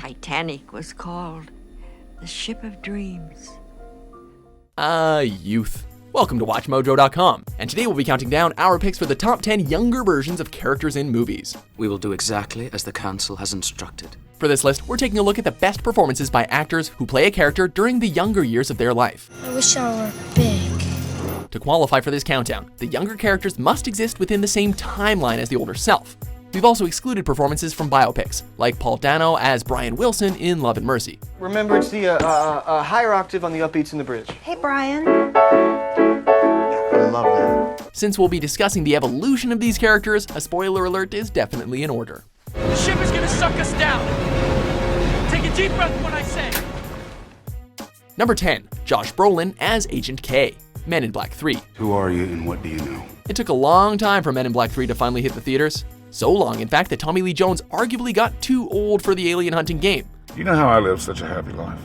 Titanic was called the Ship of Dreams. Youth. Welcome to WatchMojo.com, and today we'll be counting down our picks for the top 10 younger versions of characters in movies. We will do exactly as the council has instructed. For this list, we're taking a look at the best performances by actors who play a character during the younger years of their life. I wish I were big. To qualify for this countdown, the younger characters must exist within the same timeline as the older self. We've also excluded performances from biopics, like Paul Dano as Brian Wilson in Love and Mercy. Remember, it's the higher octave on the upbeats in the bridge. Hey, Brian. I love that. Since we'll be discussing the evolution of these characters, a spoiler alert is definitely in order. The ship is gonna suck us down. Take a deep breath when I say. Number 10, Josh Brolin as Agent K, Men in Black 3. Who are you and what do you know? It took a long time for Men in Black 3 to finally hit the theaters. So long, in fact, that Tommy Lee Jones arguably got too old for the alien hunting game. You know how I live such a happy life?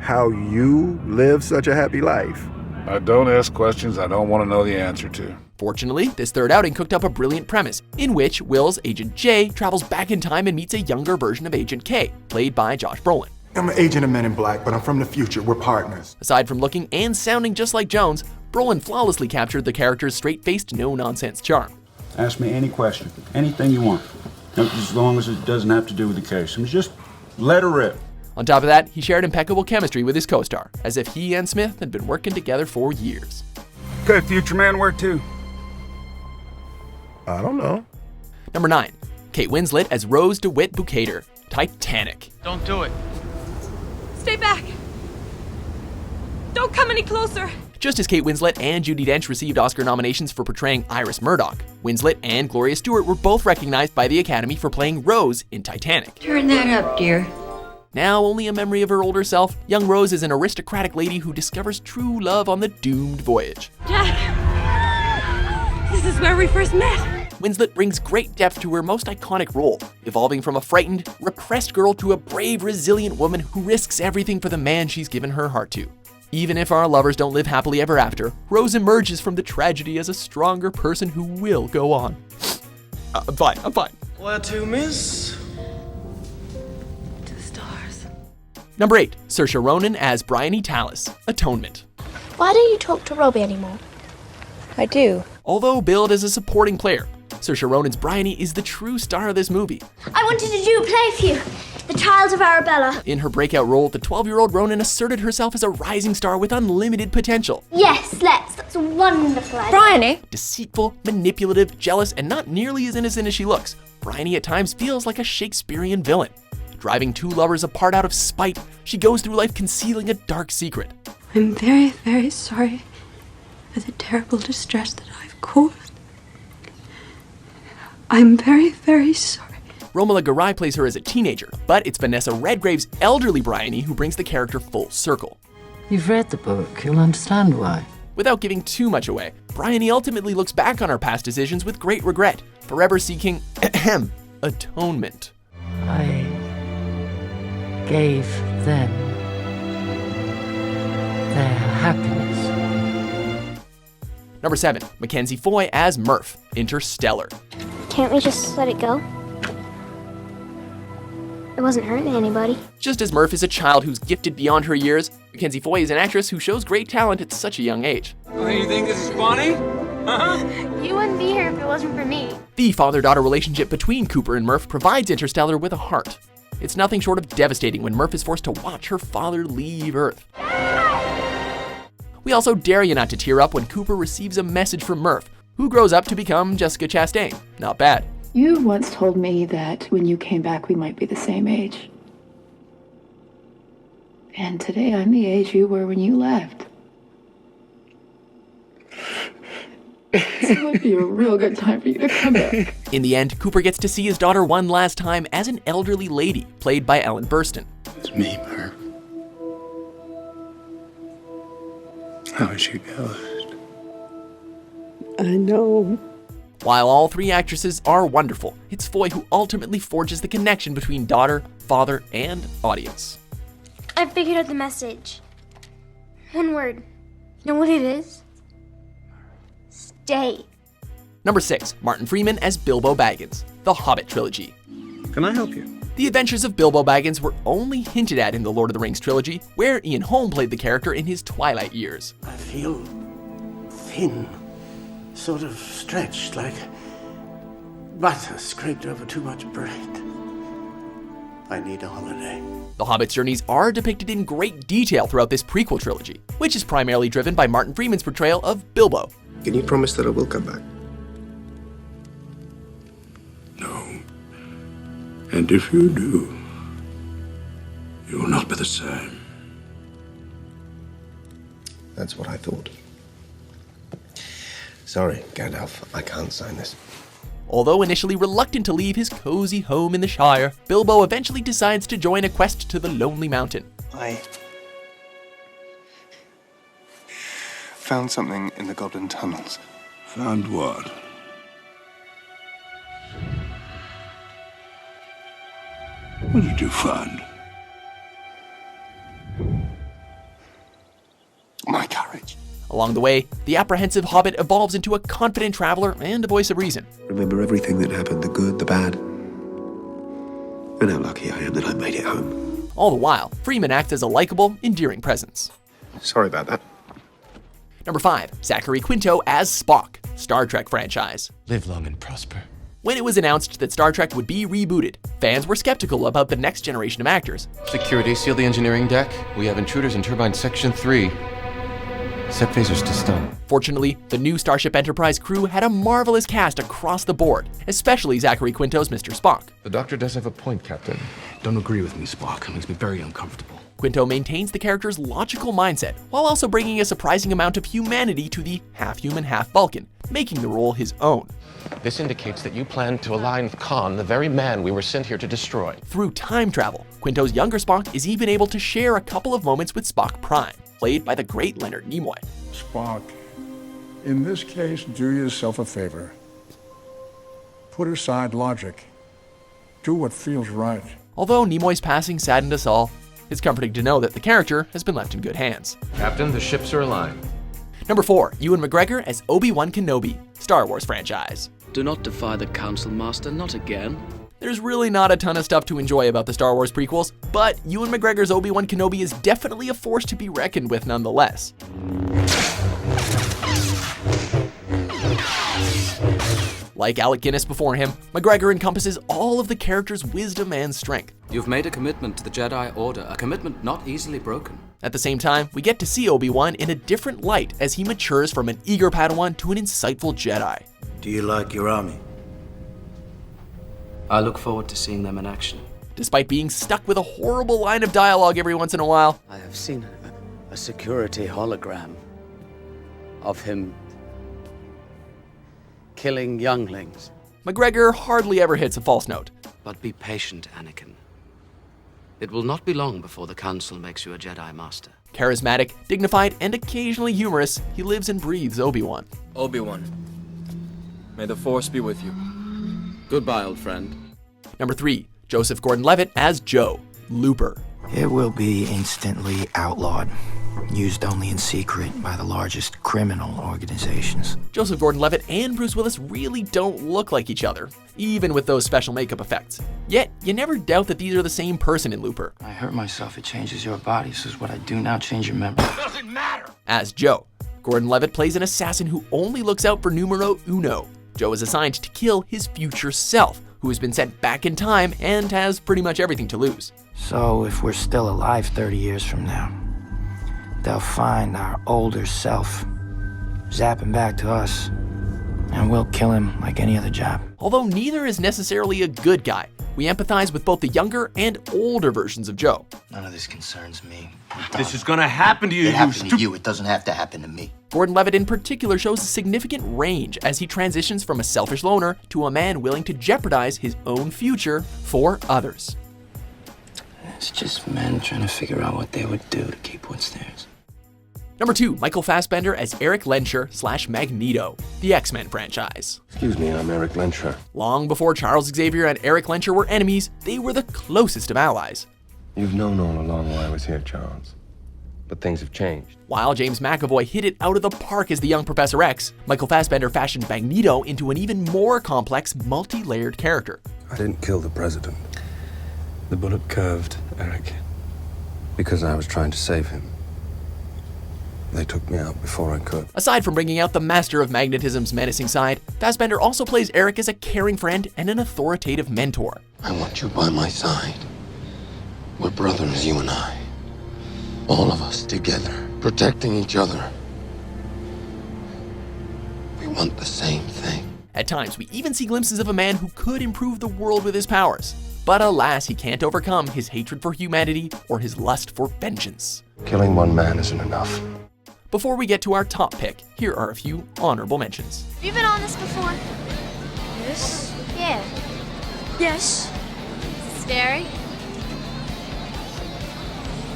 How you live such a happy life? I don't ask questions I don't want to know the answer to. Fortunately, this third outing cooked up a brilliant premise, in which Will's Agent J travels back in time and meets a younger version of Agent K, played by Josh Brolin. I'm an agent of Men in Black, but I'm from the future. We're partners. Aside from looking and sounding just like Jones, Brolin flawlessly captured the character's straight-faced, no-nonsense charm. Ask me any question, anything you want, as long as it doesn't have to do with the case. Just let her rip. On top of that, he shared impeccable chemistry with his co-star, as if he and Smith had been working together for years. Okay, future man, where to? I don't know. Number 9, Kate Winslet as Rose DeWitt Bukater, Titanic. Don't do it. Stay back. Don't come any closer. Just as Kate Winslet and Judi Dench received Oscar nominations for portraying Iris Murdoch, Winslet and Gloria Stewart were both recognized by the Academy for playing Rose in Titanic. Turn that up, dear. Now only a memory of her older self, young Rose is an aristocratic lady who discovers true love on the doomed voyage. Jack, this is where we first met. Winslet brings great depth to her most iconic role, evolving from a frightened, repressed girl to a brave, resilient woman who risks everything for the man she's given her heart to. Even if our lovers don't live happily ever after, Rose emerges from the tragedy as a stronger person who will go on. I'm fine. Where to, miss? To the stars. Number 8, Saoirse Ronan as Briony Tallis, Atonement. Why don't you talk to Robbie anymore? I do. Although billed as a supporting player, Saoirse Ronan's Briony is the true star of this movie. I wanted to do a play for you. The Trials of Arabella. In her breakout role, the 12-year-old Ronan asserted herself as a rising star with unlimited potential. Yes, let's. That's a wonderful idea. Briony. Deceitful, manipulative, jealous, and not nearly as innocent as she looks, Briony at times feels like a Shakespearean villain. Driving two lovers apart out of spite, she goes through life concealing a dark secret. I'm very, very sorry for the terrible distress that I've caused. I'm very, very sorry. Romola Garai plays her as a teenager, but it's Vanessa Redgrave's elderly Briony who brings the character full circle. You've read the book, you'll understand why. Without giving too much away, Briony ultimately looks back on her past decisions with great regret, forever seeking atonement. I gave them their happiness. Number 7, Mackenzie Foy as Murph, Interstellar. Can't we just let it go? It wasn't hurting anybody. Just as Murph is a child who's gifted beyond her years, Mackenzie Foy is an actress who shows great talent at such a young age. Oh, you think this is funny? You wouldn't be here if it wasn't for me. The father-daughter relationship between Cooper and Murph provides Interstellar with a heart. It's nothing short of devastating when Murph is forced to watch her father leave Earth. We also dare you not to tear up when Cooper receives a message from Murph, who grows up to become Jessica Chastain. Not bad. You once told me that when you came back, we might be the same age. And today I'm the age you were when you left. So it would be a real good time for you to come back. In the end, Cooper gets to see his daughter one last time as an elderly lady, played by Ellen Burstyn. It's me, Murph. How is your ghost? I know. While all three actresses are wonderful, it's Foy who ultimately forges the connection between daughter, father, and audience. I figured out the message. One word. You know what it is? Stay. Number 6, Martin Freeman as Bilbo Baggins, The Hobbit trilogy. Can I help you? The adventures of Bilbo Baggins were only hinted at in the Lord of the Rings trilogy, where Ian Holm played the character in his twilight years. I feel thin, sort of stretched, like butter scraped over too much bread. I need a holiday. The Hobbit's journeys are depicted in great detail throughout this prequel trilogy, which is primarily driven by Martin Freeman's portrayal of Bilbo. Can you promise that I will come back? No. And if you do, you will not be the same. That's what I thought. Sorry, Gandalf, I can't sign this. Although initially reluctant to leave his cozy home in the Shire, Bilbo eventually decides to join a quest to the Lonely Mountain. I found something in the Goblin tunnels. Found what? What did you find? My courage. Along the way, the apprehensive hobbit evolves into a confident traveler and a voice of reason. Remember everything that happened, the good, the bad. And how lucky I am that I made it home. All the while, Freeman acts as a likable, endearing presence. Sorry about that. Number 5, Zachary Quinto as Spock, Star Trek franchise. Live long and prosper. When it was announced that Star Trek would be rebooted, fans were skeptical about the next generation of actors. Security, seal the engineering deck. We have intruders in turbine section 3. Set phasers to stun. Fortunately, the new Starship Enterprise crew had a marvelous cast across the board, especially Zachary Quinto's Mr. Spock. The doctor does have a point, Captain. Don't agree with me, Spock. It makes me very uncomfortable. Quinto maintains the character's logical mindset, while also bringing a surprising amount of humanity to the half-human, half-Vulcan, making the role his own. This indicates that you plan to align with Khan, the very man we were sent here to destroy. Through time travel, Quinto's younger Spock is even able to share a couple of moments with Spock Prime, played by the great Leonard Nimoy. Spock, in this case, do yourself a favor. Put aside logic. Do what feels right. Although Nimoy's passing saddened us all, it's comforting to know that the character has been left in good hands. Captain, the ships are aligned. Number 4, Ewan McGregor as Obi-Wan Kenobi, Star Wars franchise. Do not defy the Council, Master, not again. There's really not a ton of stuff to enjoy about the Star Wars prequels, but Ewan McGregor's Obi-Wan Kenobi is definitely a force to be reckoned with nonetheless. Like Alec Guinness before him, McGregor encompasses all of the character's wisdom and strength. You've made a commitment to the Jedi Order, a commitment not easily broken. At the same time, we get to see Obi-Wan in a different light as he matures from an eager Padawan to an insightful Jedi. Do you like your army? I look forward to seeing them in action. Despite being stuck with a horrible line of dialogue every once in a while, I have seen a security hologram of him killing younglings. McGregor hardly ever hits a false note. But be patient, Anakin. It will not be long before the Council makes you a Jedi Master. Charismatic, dignified, and occasionally humorous, he lives and breathes Obi-Wan. Obi-Wan, may the Force be with you. Goodbye, old friend. Number 3, Joseph Gordon-Levitt as Joe, Looper. It will be instantly outlawed, used only in secret by the largest criminal organizations. Joseph Gordon-Levitt and Bruce Willis really don't look like each other, even with those special makeup effects. Yet, you never doubt that these are the same person in Looper. I hurt myself, it changes your body, so is what I do now change your memory. Doesn't matter! As Joe, Gordon-Levitt plays an assassin who only looks out for numero uno. Joe is assigned to kill his future self, who has been sent back in time and has pretty much everything to lose. So if we're still alive 30 years from now, they'll find our older self, zap him back to us, and we'll kill him like any other job. Although neither is necessarily a good guy, we empathize with both the younger and older versions of Joe. None of this concerns me. This is gonna happen to you, It happened to you, it doesn't have to happen to me. Gordon-Levitt in particular shows a significant range as he transitions from a selfish loner to a man willing to jeopardize his own future for others. It's just men trying to figure out what they would do to keep what's theirs. Number 2, Michael Fassbender as Erik Lehnsherr / Magneto, the X-Men franchise. Excuse me, I'm Erik Lehnsherr. Long before Charles Xavier and Erik Lehnsherr were enemies, they were the closest of allies. You've known all along why I was here, Charles. But things have changed. While James McAvoy hit it out of the park as the young Professor X, Michael Fassbender fashioned Magneto into an even more complex, multi-layered character. I didn't kill the president. The bullet curved, Erik. Because I was trying to save him. They took me out before I could. Aside from bringing out the master of magnetism's menacing side, Fassbender also plays Erik as a caring friend and an authoritative mentor. I want you by my side. We're brothers, you and I. All of us together, protecting each other. We want the same thing. At times, we even see glimpses of a man who could improve the world with his powers. But alas, he can't overcome his hatred for humanity or his lust for vengeance. Killing one man isn't enough. Before we get to our top pick, here are a few honorable mentions. Have you been on this before? Yes. Yeah. Yes. Is it scary?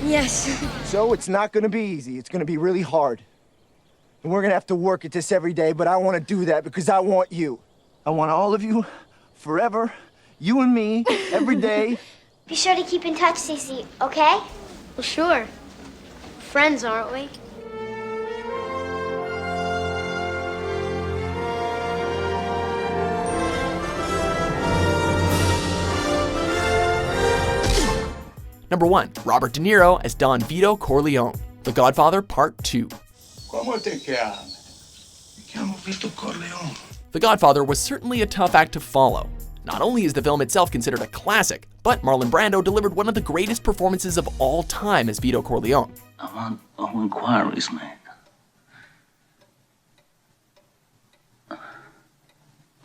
Yes. So it's not gonna be easy. It's gonna be really hard. And we're gonna have to work at this every day, but I wanna do that because I want you. I want all of you, forever, you and me, every day. Be sure to keep in touch, Cece, okay? Well, sure. Friends, aren't we? Number 1, Robert De Niro as Don Vito Corleone, The Godfather Part 2. Come te chiami? Mi chiamo Vito Corleone. The Godfather was certainly a tough act to follow. Not only is the film itself considered a classic, but Marlon Brando delivered one of the greatest performances of all time as Vito Corleone. I want all inquiries made.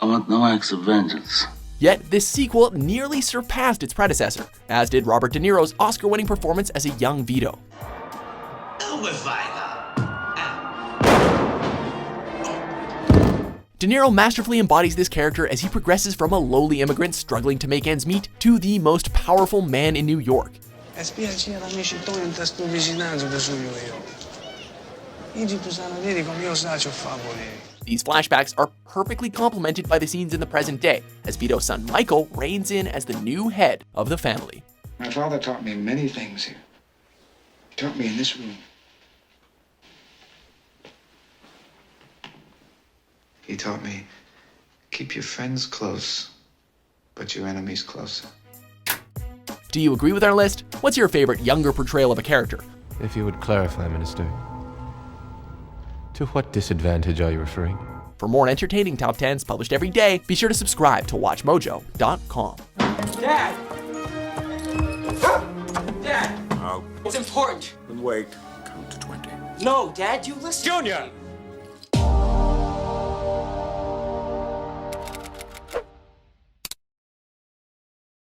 I want no acts of vengeance. Yet, this sequel nearly surpassed its predecessor, as did Robert De Niro's Oscar-winning performance as a young Vito. De Niro masterfully embodies this character as he progresses from a lowly immigrant struggling to make ends meet to the most powerful man in New York. These flashbacks are perfectly complemented by the scenes in the present day, as Vito's son Michael reigns in as the new head of the family. My father taught me many things here. He taught me in this room. He taught me, keep your friends close, but your enemies closer. Do you agree with our list? What's your favorite younger portrayal of a character? If you would clarify, Minister. To what disadvantage are you referring? For more entertaining top 10s published every day, be sure to subscribe to WatchMojo.com. Dad! Dad! Oh. It's important. Wait. Count to 20. No, Dad, you listen. Junior!